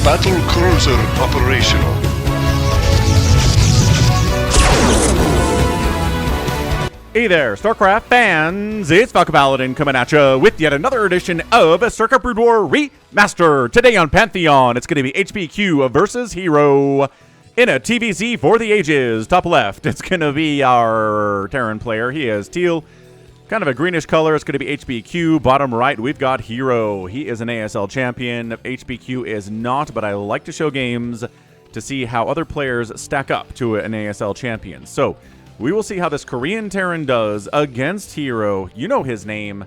Battle cruiser operational. Hey there, StarCraft fans! It's Falcon Paladin coming at you with yet another edition of StarCraft Brood War Remastered. Today on Pantheon, it's going to be HBQ versus herO in a TVZ for the ages. Top left, it's going to be our Terran player. He is teal, kind of a greenish color. It's going to be HBQ. Bottom right, we've got herO. He is an ASL champion. HBQ is not, but I like to show games to see how other players stack up to an ASL champion. So, we will see how this Korean Terran does against herO. You know his name.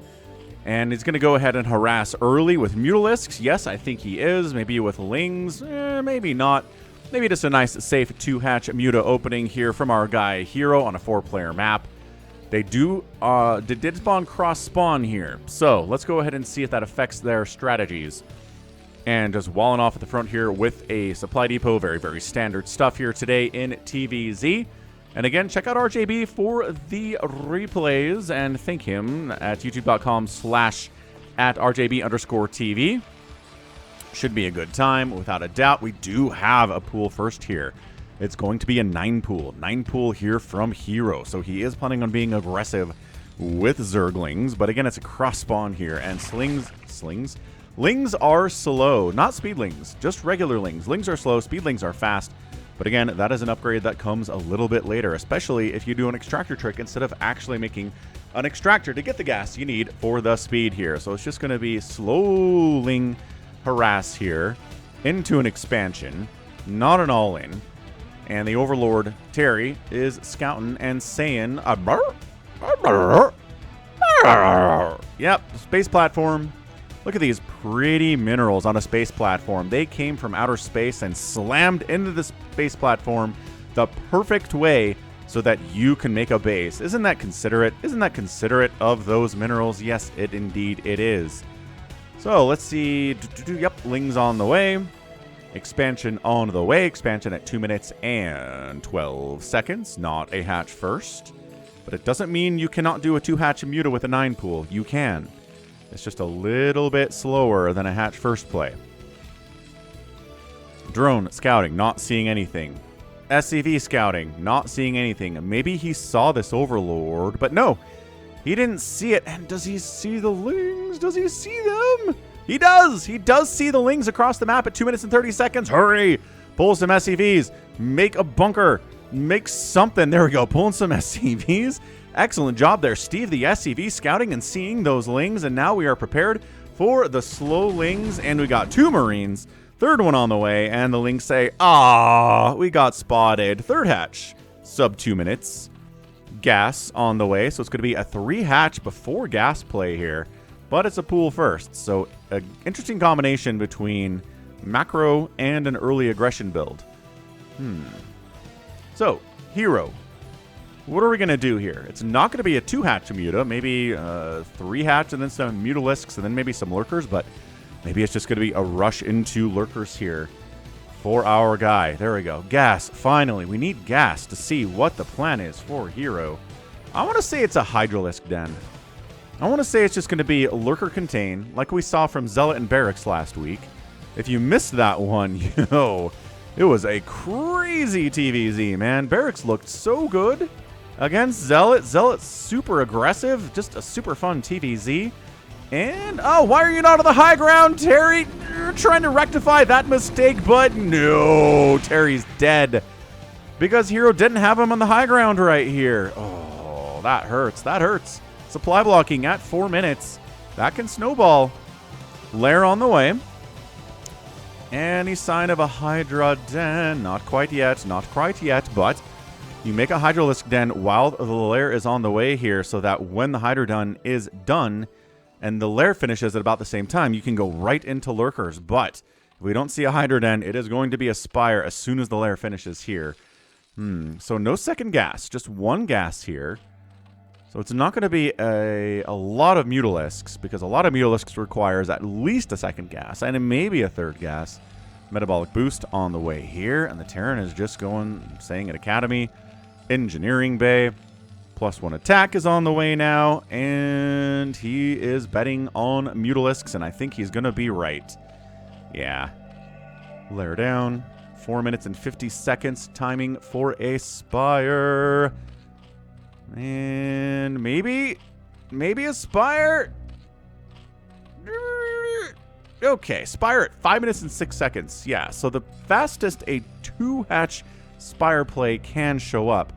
And he's going to go ahead and harass early with Mutalisks. Yes, I think he is. Maybe with Lings. Maybe not. Maybe just a nice, safe 2-hatch Muta opening here from our guy herO on a 4-player map. They did spawn cross-spawn here. So, let's go ahead and see if that affects their strategies. And just walling off at the front here with a supply depot. Very, very standard stuff here today in TVZ. And again, check out RJB for the replays and thank him at youtube.com/@RJB_TV. Should be a good time, without a doubt. We do have a pool first here. It's going to be a 9-pool. 9-pool here from herO. So he is planning on being aggressive with Zerglings. But again, it's a cross-spawn here. And Lings are slow. Not speedlings, just regular Lings. Lings are slow, speedlings are fast. But again, that is an upgrade that comes a little bit later, especially if you do an extractor trick instead of actually making an extractor to get the gas you need for the speed here. So it's just going to be slowing harass here into an expansion, not an all-in. And the Overlord, Terry, is scouting and saying, yep, space platform. Look at these pretty minerals on a space platform. They came from outer space and slammed into the space platform the perfect way so that you can make a base. Isn't that considerate? Isn't that considerate of those minerals? Yes, indeed it is. So let's see. Yep, Lings on the way. Expansion on the way. Expansion at 2 minutes and 12 seconds. Not a hatch first. But it doesn't mean you cannot do a 2-hatch Muta with a 9-pool. You can. It's just a little bit slower than a hatch first play. Drone scouting, not seeing anything. SCV scouting, not seeing anything. Maybe he saw this Overlord, but no. He didn't see it. And does he see the Lings? Does he see them? He does! He does see the Lings across the map at 2 minutes and 30 seconds. Hurry! Pull some SCVs. Make a bunker. Make something. There we go. Pulling some SCVs. Excellent job there, Steve. The SCV scouting and seeing those Lings. And now we are prepared for the slow Lings. And we got 2 Marines. Third one on the way. And the Lings say, ah, we got spotted. Third hatch. Sub 2 minutes. Gas on the way. So it's going to be a 3-hatch before gas play here. But it's a pool first. So an interesting combination between macro and an early aggression build. So, herO. What are we going to do here? It's not going to be a 2-hatch Muta, maybe 3-hatch and then some Mutalisks and then maybe some Lurkers, but maybe it's just going to be a rush into Lurkers here for our guy. There we go. Gas, finally. We need gas to see what the plan is for herO. I want to say it's a Hydralisk Den. I want to say it's just going to be Lurker Contain, like we saw from Zealot and Barracks last week. If you missed that one, it was a crazy TVZ, man. Barracks looked so good against Zealot. Zealot's super aggressive. Just a super fun TVZ. And, oh, why are you not on the high ground, Terry? You're trying to rectify that mistake, but no. Terry's dead. Because herO didn't have him on the high ground right here. Oh, that hurts. That hurts. Supply blocking at 4 minutes. That can snowball. Lair on the way. Any sign of a Hydra Den? Not quite yet. Not quite yet, but you make a Hydralisk Den while the lair is on the way here so that when the Hydra Den is done and the lair finishes at about the same time, you can go right into Lurkers. But if we don't see a Hydra Den, it is going to be a Spire as soon as the lair finishes here. So no second gas, just 1 gas here. So it's not going to be a lot of Mutalisks, because a lot of Mutalisks requires at least a second gas, and maybe a third gas. Metabolic boost on the way here, and the Terran is just saying at Academy. Engineering Bay. +1 attack is on the way now, and he is betting on Mutalisks, and I think he's going to be right. Yeah. Layer down. 4 minutes and 50 seconds. Timing for a Spire. And maybe a Spire. Okay, Spire at 5 minutes and 6 seconds. Yeah, so the fastest a 2-hatch Spire play can show up.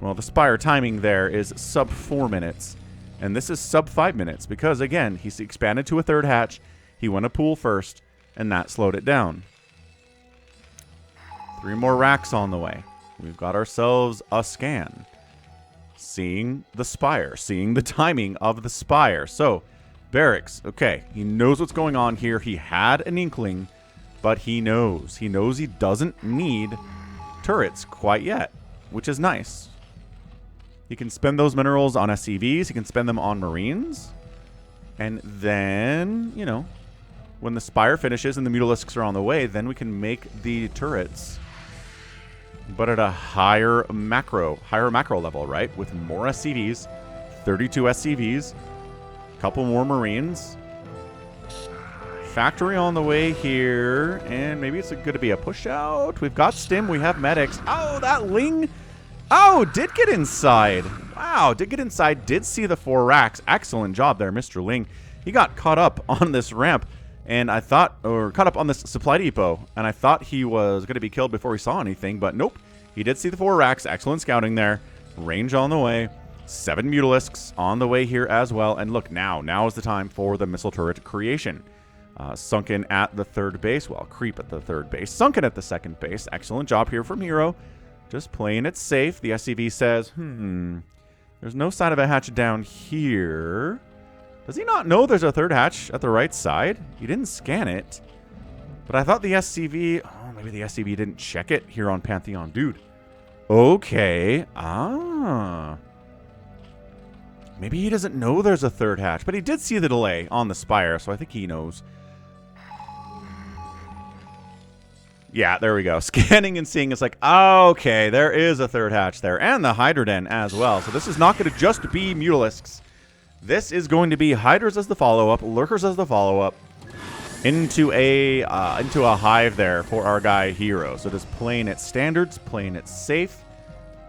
Well, the Spire timing there is sub 4 minutes. And this is sub 5 minutes because, again, he's expanded to a 3rd hatch. He went a pool first, and that slowed it down. 3 more racks on the way. We've got ourselves a scan. Seeing the Spire. Seeing the timing of the Spire. So, Barracks. Okay, he knows what's going on here. He had an inkling, but he knows. He knows he doesn't need turrets quite yet, which is nice. He can spend those minerals on SCVs. He can spend them on Marines. And then, you know, when the Spire finishes and the Mutalisks are on the way, then we can make the turrets. But at a higher macro level, right? With more SCVs, 32 SCVs, a couple more Marines. Factory on the way here, and maybe it's going to be a push out. We've got Stim, we have medics. Oh, that Ling. Oh, did get inside. Wow, did get inside, did see the 4 racks. Excellent job there, Mr. Ling. He got caught up on this ramp, and I thought, or caught up on this supply depot, and I thought he was going to be killed before he saw anything, but nope. He did see the 4 racks. Excellent scouting there. Range on the way. 7 Mutalisks on the way here as well. And look, now is the time for the missile turret creation. Sunken at the 3rd base. Well, creep at the 3rd base. Sunken at the 2nd base. Excellent job here from herO. Just playing it safe. The SCV says, there's no sign of a hatch down here. Does he not know there's a 3rd hatch at the right side? He didn't scan it. But I thought the SCV... Oh, maybe the SCV didn't check it here on Pantheon. Dude. Okay. Maybe he doesn't know there's a 3rd hatch. But he did see the delay on the Spire, so I think he knows. Yeah, there we go. Scanning and seeing is like, okay, there is a 3rd hatch there. And the Hydra Den as well. So this is not going to just be Mutalisks. This is going to be Hydras as the follow-up, Lurkers as the follow-up, into a hive there for our guy herO. So just playing it standards, playing it safe.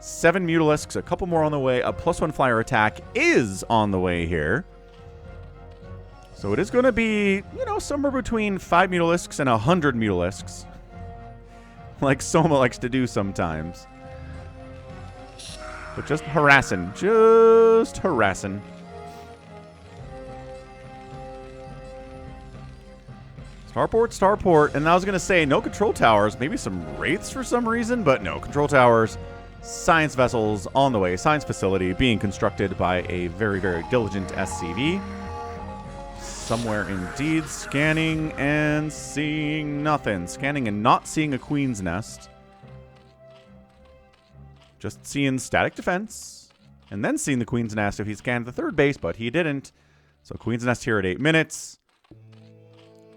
7 Mutalisks, a couple more on the way. A +1 flyer attack is on the way here. So it is going to be, you know, somewhere between 5 Mutalisks and 100 Mutalisks. Like Soma likes to do sometimes. But just harassing. Just harassing. Starport. And I was going to say, no control towers. Maybe some wraiths for some reason, but no. Control towers, science vessels on the way. Science facility being constructed by a very, very diligent SCV. Somewhere indeed. Scanning and seeing nothing. Scanning and not seeing a Queen's Nest. Just seeing static defense. And then seeing the Queen's Nest if he scanned the 3rd base, but he didn't. So Queen's Nest here at 8 minutes.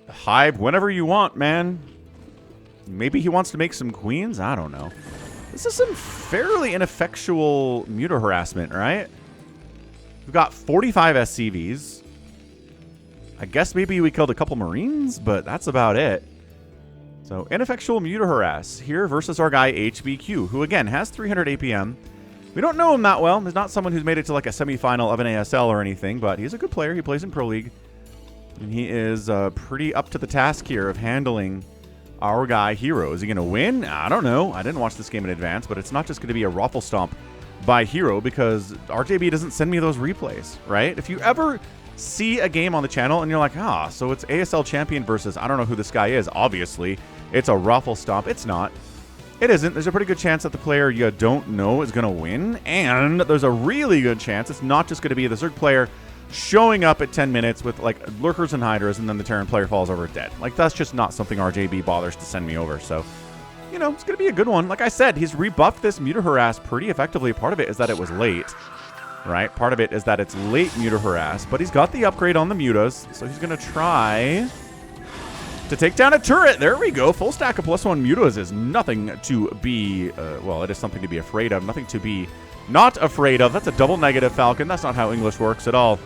Hive whenever you want, man. Maybe he wants to make some queens? I don't know. This is some fairly ineffectual muta harassment, right? We've got 45 SCVs. I guess maybe we killed a couple Marines, but that's about it. So, ineffectual muta harass here versus our guy HBQ, who again has 300 APM. We don't know him that well. He's not someone who's made it to like a semifinal of an ASL or anything, but he's a good player. He plays in Pro League. And he is pretty up to the task here of handling our guy herO. Is he going to win? I don't know. I didn't watch this game in advance, but it's not just going to be a raffle stomp by herO because RJB doesn't send me those replays, right? If you ever see a game on the channel and you're like, so it's ASL champion versus I don't know who this guy is. Obviously, it's a raffle stomp. It's not. It isn't. There's a pretty good chance that the player you don't know is going to win, and there's a really good chance it's not just going to be the Zerg player showing up at 10 minutes with like Lurkers and Hydras, and then the Terran player falls over dead. Like, that's just not something RJB bothers to send me over. So, you know, it's going to be a good one. Like I said, he's rebuffed this muta harass pretty effectively. Part of it is that it was late, right? Part of it is that it's late muta harass, but he's got the upgrade on the mutas, so he's going to try to take down a turret. There we go. Full stack of +1 mutas is nothing to be, well, it is something to be afraid of. Nothing to be not afraid of. That's a double negative, Falcon. That's not how English works at all.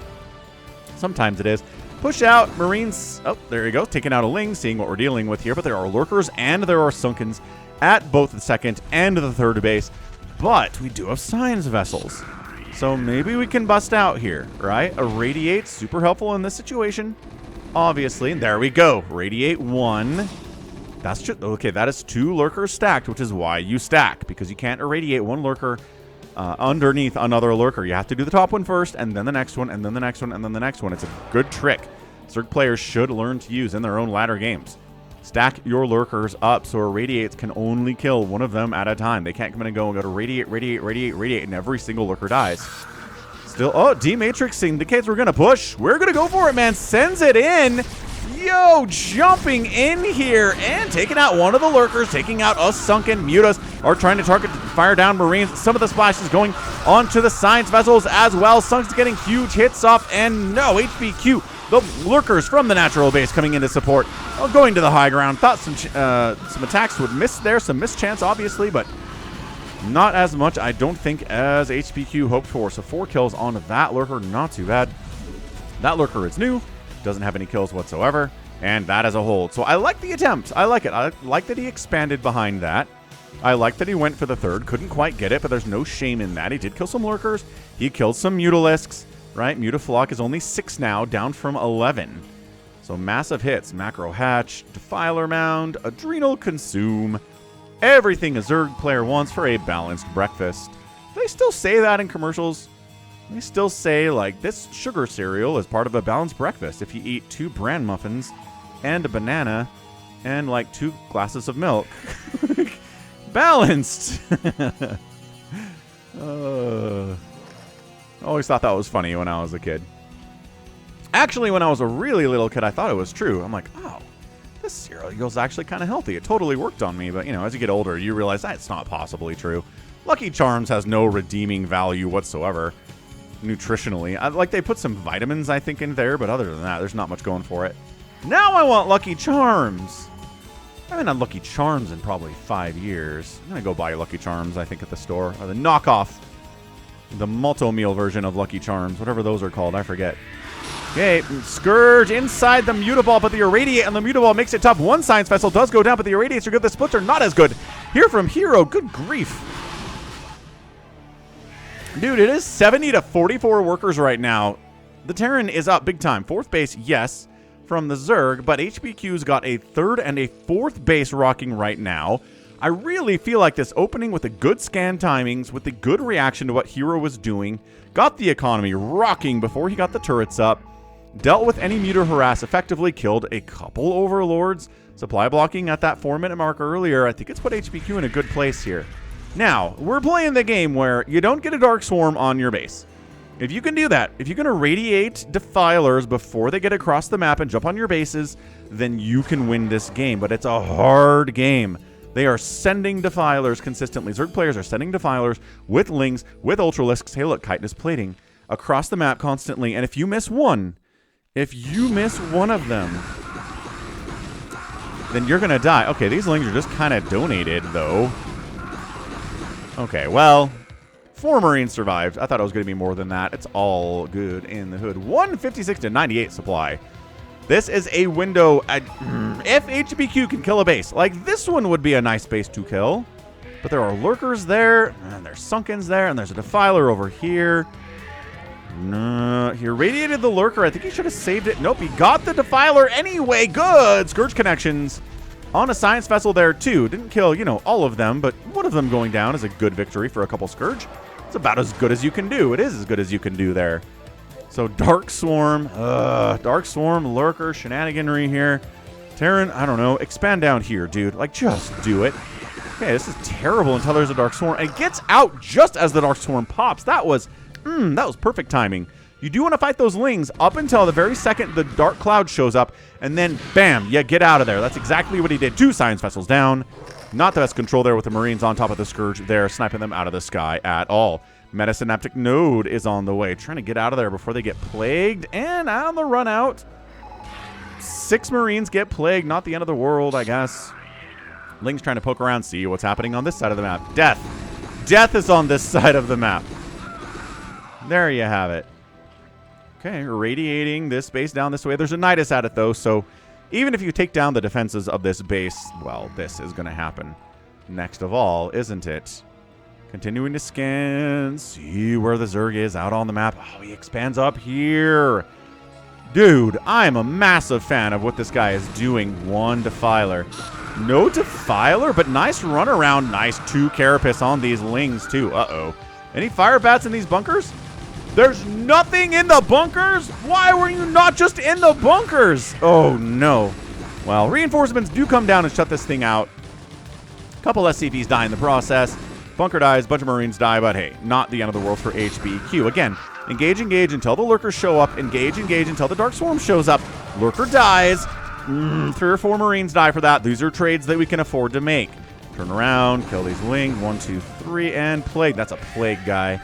Sometimes it is. Push out. Marines. Oh, there you go. Taking out a Ling, seeing what we're dealing with here. But there are Lurkers and there are Sunkens at both the second and the third base. But we do have Science Vessels. So maybe we can bust out here, right? Irradiate, super helpful in this situation. Obviously. And there we go. Radiate 1. That's just... Okay, that is 2 Lurkers stacked, which is why you stack. Because you can't irradiate 1 Lurker underneath another Lurker. You have to do the top one first, and then the next one, and then the next one, and then the next one. It's a good trick Zerg players should learn to use in their own ladder games. Stack your Lurkers up so irradiates can only kill one of them at a time. They can't come in and go to radiate, radiate, radiate, radiate, and every single Lurker dies. Still, oh, D-Matrix indicates we're going to push. We're going to go for it, man. Sends it in. Yo, jumping in here and taking out one of the Lurkers, taking out us Sunken. Mutas are trying to target fire down Marines. Some of the splashes going onto the Science Vessels as well. Sunk's getting huge hits off, and no, HBQ. The Lurkers from the natural base coming into support. Going to the high ground. Thought some attacks would miss there. Some mischance, obviously, but not as much, I don't think, as HBQ hoped for. So 4 kills on that Lurker. Not too bad. That Lurker is new. Doesn't have any kills whatsoever. And that as a whole. So I like the attempt. I like it. I like that he expanded behind that. I like that he went for the third. Couldn't quite get it, but there's no shame in that. He did kill some Lurkers. He killed some Mutalisks. Right? Mutaflock is only 6 now, down from 11. So massive hits. Macro Hatch, Defiler Mound, Adrenal Consume. Everything a Zerg player wants for a balanced breakfast. They still say that in commercials. They still say, like, this sugar cereal is part of a balanced breakfast if you eat 2 bran muffins and a banana and, like, 2 glasses of milk. Balanced! Always thought that was funny when I was a kid. Actually, when I was a really little kid, I thought it was true. I'm like, oh, this cereal's actually kind of healthy. It totally worked on me. But, you know, as you get older, you realize that's not possibly true. Lucky Charms has no redeeming value whatsoever nutritionally. Like, they put some vitamins, I think, in there. But other than that, there's not much going for it. Now I want Lucky Charms. I haven't had Lucky Charms in probably 5 years. I'm going to go buy Lucky Charms, I think, at the store. Or the knockoff. The multi-meal version of Lucky Charms. Whatever those are called. I forget. Okay. Scourge inside the Mutaball, but the Irradiate and the Mutaball makes it tough. One Science Vessel does go down, but the Irradiates are good. The splits are not as good. Here from herO. Good grief. Dude, it is 70 to 44 workers right now. The Terran is up big time. 4th base, yes, from the Zerg, but HBQ's got a 3rd and a 4th base rocking right now. I really feel like this opening with the good scan timings, with the good reaction to what herO was doing, got the economy rocking before he got the turrets up, dealt with any muta harass effectively, killed a couple overlords, supply blocking at that 4-minute mark earlier. I think it's put HBQ in a good place here. Now, we're playing the game where you don't get a Dark Swarm on your base. If you can do that, if you can irradiate Defilers before they get across the map and jump on your bases, then you can win this game. But it's a hard game. They are sending Defilers consistently. Zerg players are sending Defilers with Lings, with Ultralisks. Hey, look, Chitinous plating across the map constantly. And if you miss one of them, then you're going to die. Okay, these Lings are just kind of donated, though. Okay, well, 4 Marines survived. I thought it was going to be more than that. It's all good in the hood. 156 to 98 supply. This is a window. If HBQ can kill a base, like this one would be a nice base to kill. But there are Lurkers there, and there's Sunkens there, and there's a Defiler over here. No, he irradiated the Lurker. I think he should have saved it. Nope, he got the Defiler anyway. Good. Scourge connections on a Science Vessel there, too. Didn't kill, you know, all of them, but one of them going down is a good victory for a couple Scourge. It's about as good as you can do. It is as good as you can do there. So Dark Swarm, Lurker, shenaniganry here. Terran, I don't know. Expand down here, dude. Like, just do it. Okay, this is terrible until there's a Dark Swarm. And it gets out just as the Dark Swarm pops. That was perfect timing. You do want to fight those Lings up until the very second the Dark Cloud shows up. And then, bam, yeah, get out of there. That's exactly what he did. 2 Science Vessels down. Not the best control there with the Marines on top of the Scourge there, sniping them out of the sky at all. Metasynaptic Node is on the way, trying to get out of there before they get plagued. And on the run out, 6 Marines get plagued. Not the end of the world, I guess. Ling's trying to poke around, see what's happening on this side of the map. Death. Death is on this side of the map. There you have it. Okay, radiating this base down this way. There's a Nidus at it, though, so even if you take down the defenses of this base, well, this is going to happen next of all, isn't it? Continuing to scan, see where the Zerg is out on the map. Oh, he expands up here. Dude, I'm a massive fan of what this guy is doing. One Defiler. No Defiler, but nice run around. Nice 2 Carapace on these Lings, too. Uh-oh. Any fire bats in these bunkers? There's nothing in the bunkers? Why were you not just in the bunkers? Oh, no. Well, reinforcements do come down and shut this thing out. A couple SCVs die in the process. Bunker dies, bunch of Marines die, but hey, not the end of the world for HBQ. Again, engage until the Lurkers show up. Engage until the Dark Swarm shows up. Lurker dies. 3 or 4 Marines die for that. These are trades that we can afford to make. Turn around, kill these Lings. 1, 2, 3, and Plague. That's a Plague guy.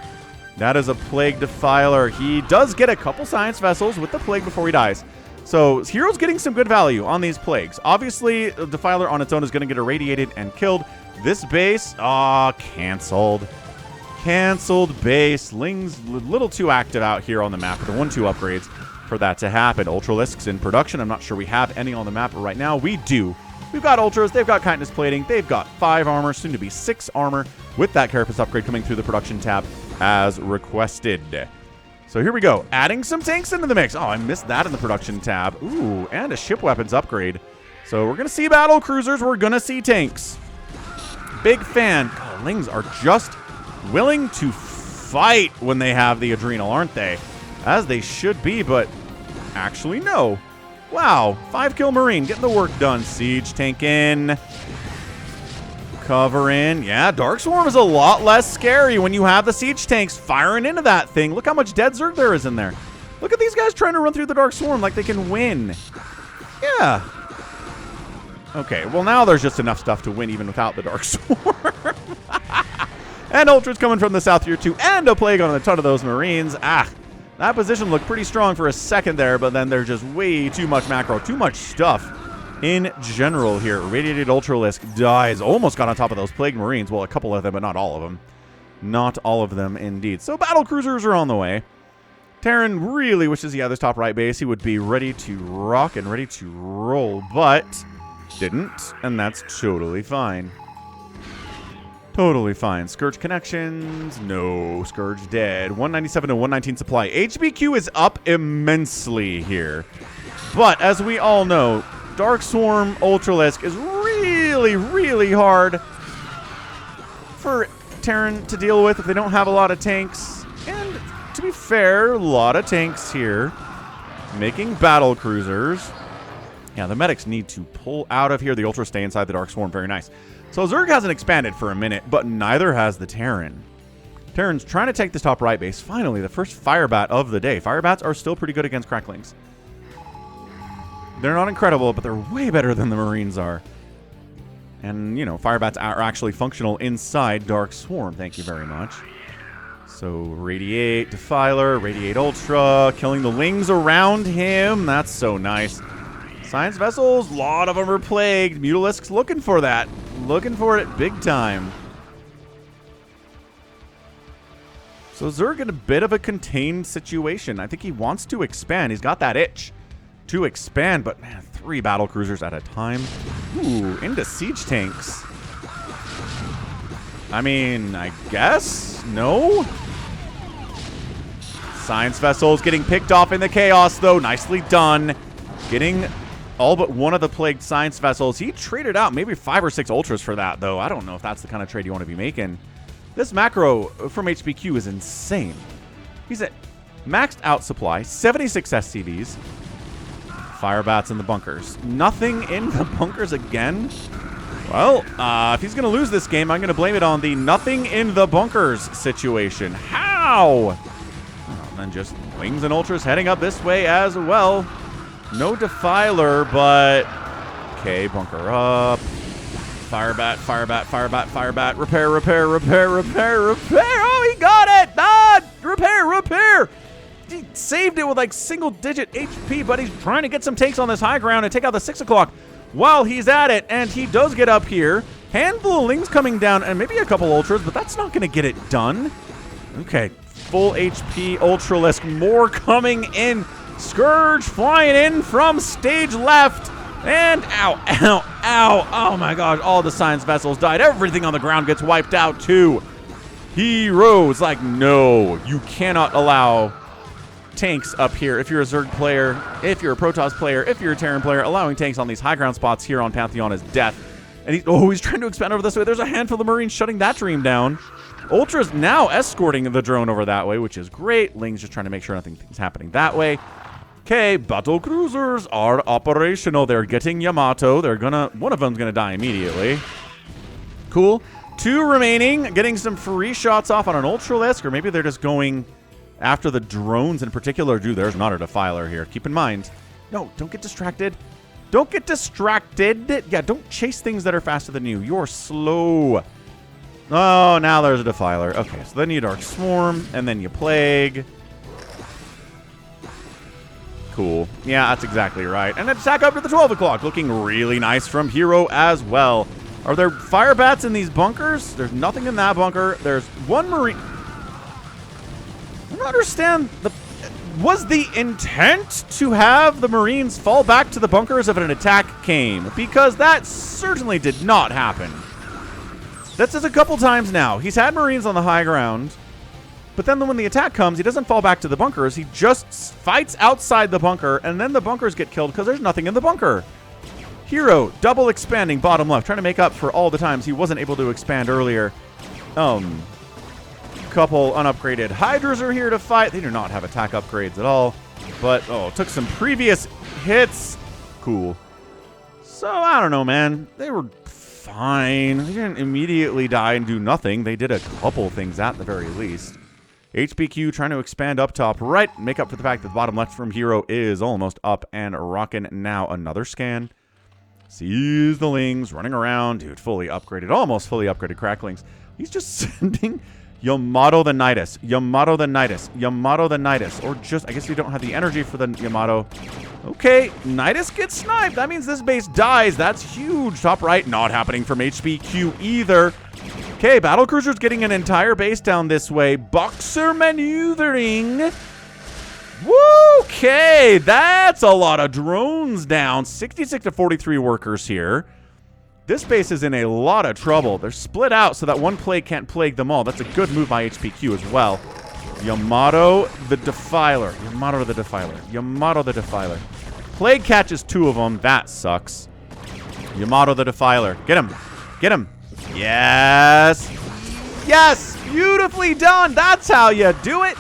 That is a Plague Defiler. He does get a couple Science Vessels with the Plague before he dies. So hero's getting some good value on these Plagues. Obviously, the Defiler on its own is going to get irradiated and killed. This base, canceled. Canceled base. Ling's a little too active out here on the map with the 1-2 upgrades for that to happen. Ultralisks in production. I'm not sure we have any on the map right now. We do. We've got Ultras. They've got Chitinous Plating. They've got 5 armor, soon to be 6 armor, with that Carapace upgrade coming through the production tab as requested. So here we go. Adding some tanks into the mix. Oh, I missed that in the production tab. Ooh, and a ship weapons upgrade. So we're going to see battle cruisers. We're going to see tanks. Big fan. God, Lings are just willing to fight when they have the adrenal, aren't they? As they should be, but actually no. Wow, 5-kill Marine, getting the work done. Siege tank in. Cover in. Yeah, Dark Swarm is a lot less scary when you have the siege tanks firing into that thing. Look how much dead Zerg there is in there. Look at these guys trying to run through the Dark Swarm like they can win. Yeah. Okay, well now there's just enough stuff to win even without the Dark Swarm. And Ultra's coming from the south here too, and a Plague on a ton of those Marines. That position looked pretty strong for a second there, but then there's just way too much macro, too much stuff in general here. Radiated Ultralisk dies. Almost got on top of those Plague Marines. Well, a couple of them, but not all of them. Not all of them, indeed. So battle cruisers are on the way. Terran really wishes he had this top right base. He would be ready to rock and ready to roll, but didn't, and that's totally fine. Totally fine. Scourge connections. No. Scourge dead. 197 to 119 supply. HBQ is up immensely here. But as we all know, Dark Swarm Ultralisk is really, really hard for Terran to deal with if they don't have a lot of tanks. And to be fair, a lot of tanks here making battle cruisers. Yeah, the medics need to pull out of here. The Ultras stay inside the Dark Swarm. Very nice. So Zerg hasn't expanded for a minute, but neither has the Terran. Terran's trying to take this top right base. Finally, the first Firebat of the day. Firebats are still pretty good against Cracklings. They're not incredible, but they're way better than the Marines are. And, you know, Firebats are actually functional inside Dark Swarm. Thank you very much. So, Radiate Defiler, Radiate Ultra, killing the Lings around him. That's so nice. Science Vessels, a lot of them are plagued. Mutalisks looking for that. Looking for it big time. So Zerg in a bit of a contained situation. I think he wants to expand. He's got that itch to expand, but man, 3 battle cruisers at a time. Ooh, into siege tanks. I mean, I guess? No? Science Vessels getting picked off in the chaos, though. Nicely done. Getting all but one of the plagued Science Vessels. He traded out maybe 5 or 6 Ultras for that, though. I don't know if that's the kind of trade you want to be making. This macro from HBQ is insane. He's at maxed out supply, 76 SCVs. Firebats in the bunkers. Nothing in the bunkers again? Well, if he's going to lose this game, I'm going to blame it on the nothing in the bunkers situation. How? Well, then just Wings and Ultras heading up this way as well. No Defiler, but... Okay, bunker up. Firebat, Firebat, Firebat, Firebat. Repair, repair, repair, repair, repair. Oh, he got it! Repair, repair! He saved it with like single-digit HP, but he's trying to get some takes on this high ground and take out the 6 o'clock while he's at it. And he does get up here. Handful of Lings coming down and maybe a couple Ultras, but that's not going to get it done. Okay, full HP Ultralisk. More coming in. Scourge flying in from stage left. And ow, ow, ow. Oh my gosh, all the science vessels died. Everything on the ground gets wiped out too. herO's like, no, you cannot allow tanks up here. If you're a Zerg player, if you're a Protoss player, if you're a Terran player, allowing tanks on these high ground spots here on Pantheon is death. And he's trying to expand over this way. There's a handful of Marines shutting that dream down. Ultra's now escorting the drone over that way, which is great. Ling's just trying to make sure nothing's happening that way. Okay, battle cruisers are operational. They're getting Yamato. One of them's gonna die immediately. Cool. 2 remaining, getting some free shots off on an Ultralisk, or maybe they're just going after the drones in particular. Dude, there's not a Defiler here. Keep in mind. No, don't get distracted. Don't get distracted. Yeah, don't chase things that are faster than you. You're slow. Oh, now there's a Defiler. Okay, so then you Dark Swarm, and then you Plague. Cool. Yeah, that's exactly right. And attack up to the 12 o'clock. Looking really nice from herO as well. Are there fire bats in these bunkers? There's nothing in that bunker. There's one Marine. I don't understand. Was the intent to have the Marines fall back to the bunkers if an attack came? Because that certainly did not happen. That's just a couple times now. He's had Marines on the high ground. But then when the attack comes, he doesn't fall back to the bunkers. He just fights outside the bunker, and then the bunkers get killed because there's nothing in the bunker. herO, double expanding bottom left, trying to make up for all the times he wasn't able to expand earlier. Couple unupgraded Hydras are here to fight. They do not have attack upgrades at all. But, took some previous hits. Cool. So, I don't know, man. They were fine. They didn't immediately die and do nothing. They did a couple things at the very least. HBQ trying to expand up top right, make up for the fact that the bottom left from herO is almost up and rocking. Now another scan. Sees the Lings running around. Dude, fully upgraded, almost fully upgraded Cracklings. He's just sending Yamato the Nidus, Yamato the Nidus, Yamato the Nidus. Or just, I guess we don't have the energy for the Yamato. Okay, Nidus gets sniped. That means this base dies. That's huge. Top right, not happening from HBQ either. Okay, battlecruiser's getting an entire base down this way. Boxer maneuvering. Woo! Okay, that's a lot of drones down. 66 to 43 workers here. This base is in a lot of trouble. They're split out so that one plague can't plague them all. That's a good move by HBQ as well. Yamato the Defiler. Yamato the Defiler. Yamato the Defiler. Plague catches 2 of them. That sucks. Yamato the Defiler. Get him. Get him. Yes. Yes. Beautifully done. That's how you do it.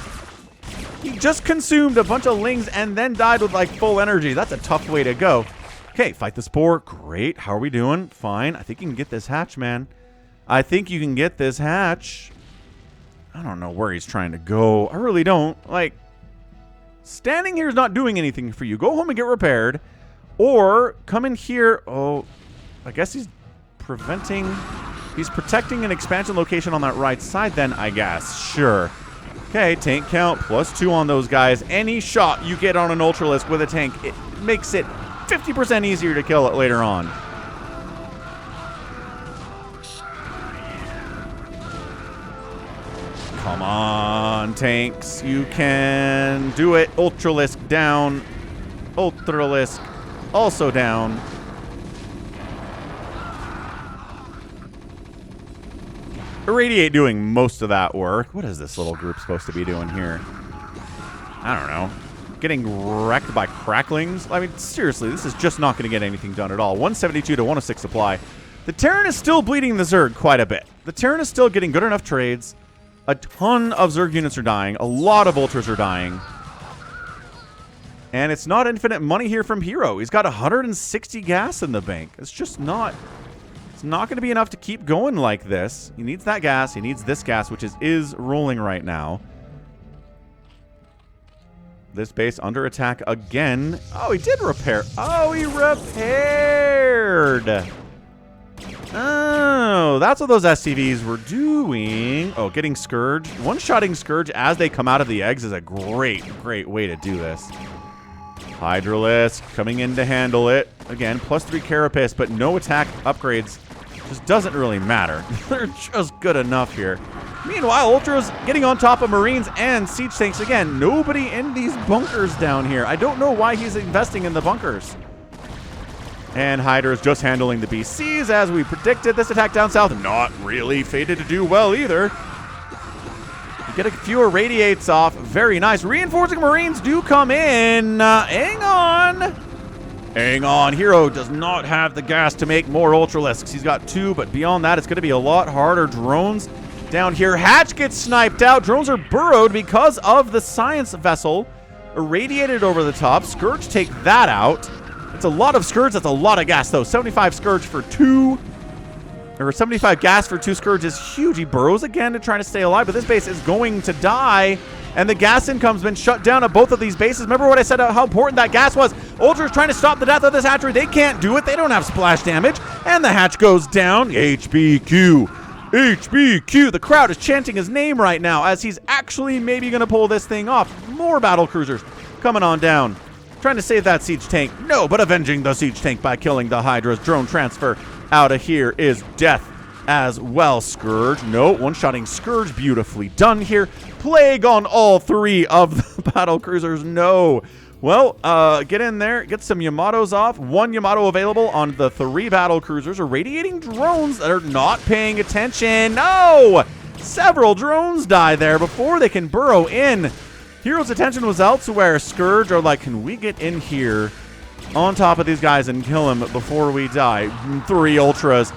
He just consumed a bunch of Lings and then died with like full energy. That's a tough way to go. Okay, fight the Spore. Great. How are we doing? Fine. I think you can get this hatch, man. I think you can get this hatch. I don't know where he's trying to go. I really don't. Like, standing here is not doing anything for you. Go home and get repaired. Or come in here. Oh, I guess he's preventing... He's protecting an expansion location on that right side then, I guess. Sure. Okay, tank count +2 on those guys. Any shot you get on an Ultralisk with a tank, it makes it 50% easier to kill it later on. Come on, tanks. You can do it. Ultralisk down. Ultralisk also down. Irradiate doing most of that work. What is this little group supposed to be doing here? I don't know. Getting wrecked by Cracklings? I mean, seriously, this is just not going to get anything done at all. 172 to 106 supply. The Terran is still bleeding the Zerg quite a bit. The Terran is still getting good enough trades. A ton of Zerg units are dying. A lot of Ultras are dying. And it's not infinite money here from herO. He's got 160 gas in the bank. It's just not... It's not going to be enough to keep going like this. He needs that gas. He needs this gas, which is rolling right now. This base under attack again. Oh, he did repair. Oh, he repaired. Oh, that's what those SCVs were doing. Oh, getting Scourge. One-shotting Scourge as they come out of the eggs is a great, great way to do this. Hydralisk coming in to handle it. Again, +3 Carapace, but no attack upgrades. Just doesn't really matter. They're just good enough here. Meanwhile, Ultra's getting on top of Marines and Siege Tanks. Again, nobody in these bunkers down here. I don't know why he's investing in the bunkers. And Hydra's just handling the BCs as we predicted. This attack down south, not really fated to do well either. You get a few irradiates off. Very nice. Reinforcing Marines do come in. Hang on. Hang on. herO does not have the gas to make more Ultralisks. He's got 2, but beyond that, it's going to be a lot harder. Drones down here. Hatch gets sniped out. Drones are burrowed because of the science vessel. Irradiated over the top. Scourge take that out. It's a lot of Scourge. That's a lot of gas, though. 75 Scourge for 2. Or 75 gas for 2 Scourge is huge. He burrows again to try to stay alive, but this base is going to die. And the gas income's been shut down at both of these bases. Remember what I said, how important that gas was? Ultra's trying to stop the death of this hatchery. They can't do it. They don't have splash damage. And the hatch goes down. HBQ. HBQ. The crowd is chanting his name right now as he's actually maybe going to pull this thing off. More battle cruisers coming on down. Trying to save that siege tank. No, but avenging the siege tank by killing the Hydra's. Drone transfer out of here is death as well. Scourge. No, one-shotting Scourge. Beautifully done here. Plague on all 3 of the battle cruisers. No. Well, get in there. Get some Yamatos off. 1 Yamato available on the 3 battle cruisers. Irradiating drones that are not paying attention. No! Several drones die there before they can burrow in. herO's attention was elsewhere. Scourge are like, can we get in here on top of these guys and kill him before we die? 3 Ultras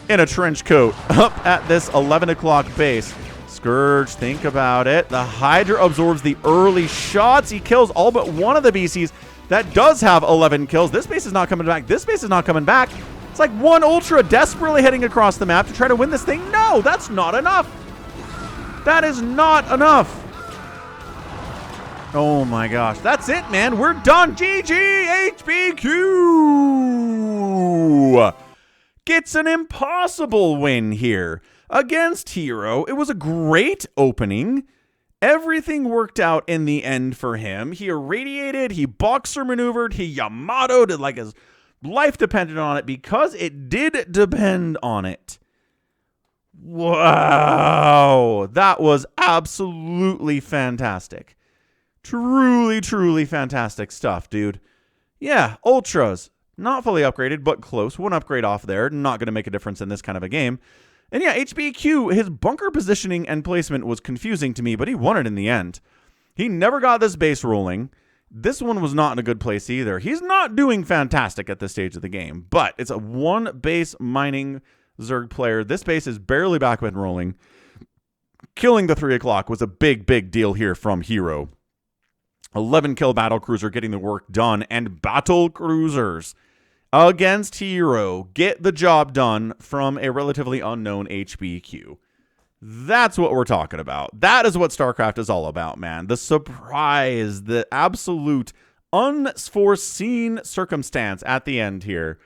in a trench coat up at this 11 o'clock base. Scourge, think about it. The Hydra absorbs the early shots. He kills all but 1 of the BCs. That does have 11 kills. This base is not coming back. This base is not coming back. It's like 1 Ultra desperately heading across the map to try to win this thing. No, that's not enough. That is not enough. Oh my gosh. That's it, man. We're done. GG HBQ gets an impossible win here against herO. It was a great opening. Everything worked out in the end for him. He irradiated, he boxer maneuvered, he Yamato'd like his life depended on it because it did depend on it. Wow. That was absolutely fantastic. Truly, truly fantastic stuff, dude. Yeah, Ultras. Not fully upgraded, but close. 1 upgrade off there. Not going to make a difference in this kind of a game. And yeah, HBQ, his bunker positioning and placement was confusing to me, but he won it in the end. He never got this base rolling. This one was not in a good place either. He's not doing fantastic at this stage of the game, but it's a 1 base mining Zerg player. This base is barely back and rolling. Killing the 3 o'clock was a big, big deal here from herO. 11 kill battle cruiser getting the work done, and battle cruisers against herO get the job done from a relatively unknown HBQ. That's what we're talking about. That is what StarCraft is all about, man. The surprise, the absolute unforeseen circumstance at the end here.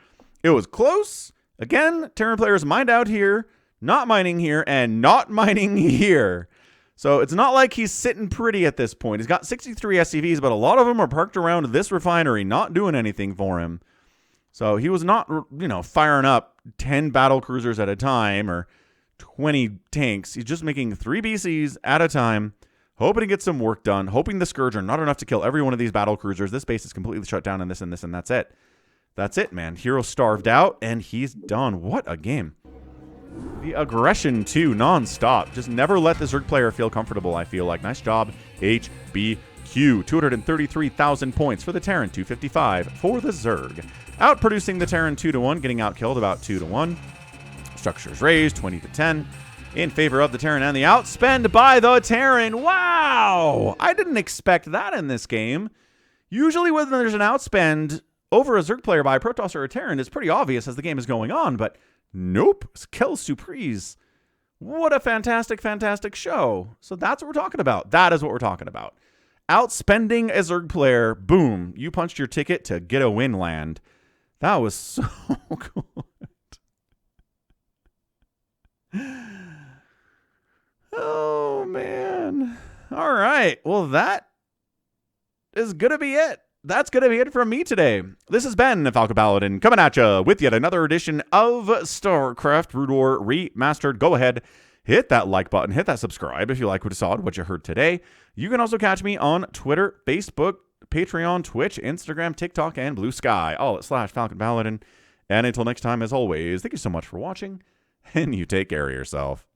It was close. Again, Terran players mined out here, not mining here, and not mining here. So it's not like he's sitting pretty at this point. He's got 63 SCVs, but a lot of them are parked around this refinery, not doing anything for him. So he was not, firing up 10 battle cruisers at a time or 20 tanks. He's just making 3 BCs at a time, hoping to get some work done, hoping the Scourge are not enough to kill every one of these battle cruisers. This base is completely shut down, and this and this, and that's it. That's it, man. herO starved out, and he's done. What a game. The aggression, too, non-stop. Just never let the Zerg player feel comfortable, I feel like. Nice job, HBQ. 233,000 points for the Terran, 255 for the Zerg. Outproducing the Terran 2-1, getting outkilled about 2-1. Structures raised, 20-10. In favor of the Terran, and the outspend by the Terran. Wow! I didn't expect that in this game. Usually when there's an outspend over a Zerg player by a Protoss or a Terran, it's pretty obvious as the game is going on, but nope. Kill surprise. What a fantastic, fantastic show. So that's what we're talking about. That is what we're talking about. Outspending a Zerg player. Boom. You punched your ticket to get a win land. That was so good. Oh, man. All right. Well, that is going to be it. That's going to be it from me today. This has been Falcon Paladin coming at you with yet another edition of StarCraft Brood War Remastered. Go ahead hit that like button, hit that subscribe if you like what you saw, what you heard today. You can also catch me on Twitter, Facebook, Patreon, Twitch, Instagram, TikTok, and Blue Sky, all at /Falcon Paladin. And until next time, as always, thank you so much for watching, and you take care of yourself.